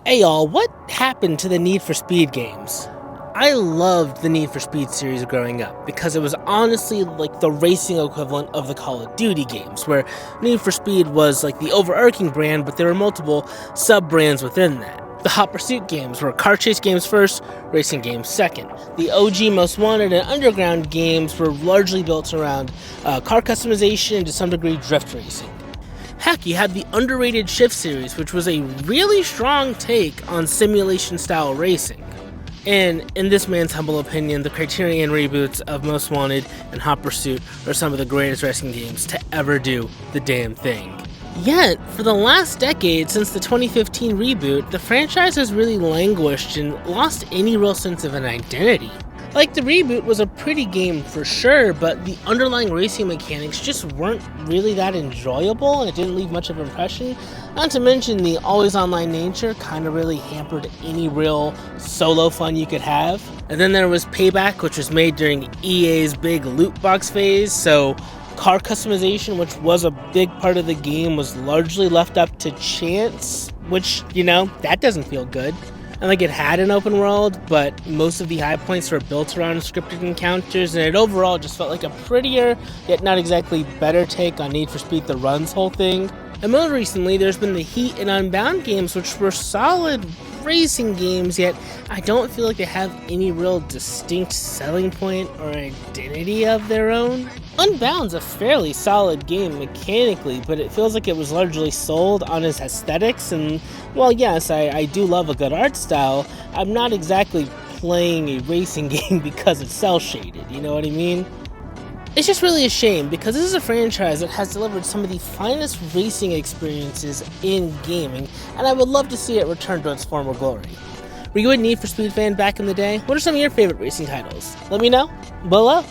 Hey y'all, what happened to the Need for Speed games? I loved the Need for Speed series growing up because it was honestly like the racing equivalent of the Call of Duty games, where Need for Speed was like the overarching brand, but there were multiple sub-brands within that. The Hot Pursuit games were car chase games first, racing games second. The OG Most Wanted and Underground games were largely built around car customization and to some degree drift racing. Heck, you had the underrated Shift series, which was a really strong take on simulation style racing. And in this man's humble opinion, the Criterion reboots of Most Wanted and Hot Pursuit are some of the greatest racing games to ever do the damn thing. Yet, for the last decade since the 2015 reboot, the franchise has really languished and lost any real sense of an identity. Like, the reboot was a pretty game for sure, but the underlying racing mechanics just weren't really that enjoyable and it didn't leave much of an impression. Not to mention the always online nature kind of really hampered any real solo fun you could have. And then there was Payback, which was made during EA's big loot box phase, so car customization, which was a big part of the game, was largely left up to chance, which, that doesn't feel good. And like, it had an open world, but most of the high points were built around scripted encounters, and it overall just felt like a prettier, yet not exactly better take on Need for Speed The Run's whole thing. And more recently, there's been the Heat and Unbound games, which were solid racing games, yet I don't feel like they have any real distinct selling point or identity of their own. Unbound's a fairly solid game mechanically, but it feels like it was largely sold on its aesthetics, and while yes, I do love a good art style, I'm not exactly playing a racing game because it's cel-shaded, you know what I mean? It's just really a shame because this is a franchise that has delivered some of the finest racing experiences in gaming, and I would love to see it return to its former glory. Were you a Need for Speed fan back in the day? What are some of your favorite racing titles? Let me know below.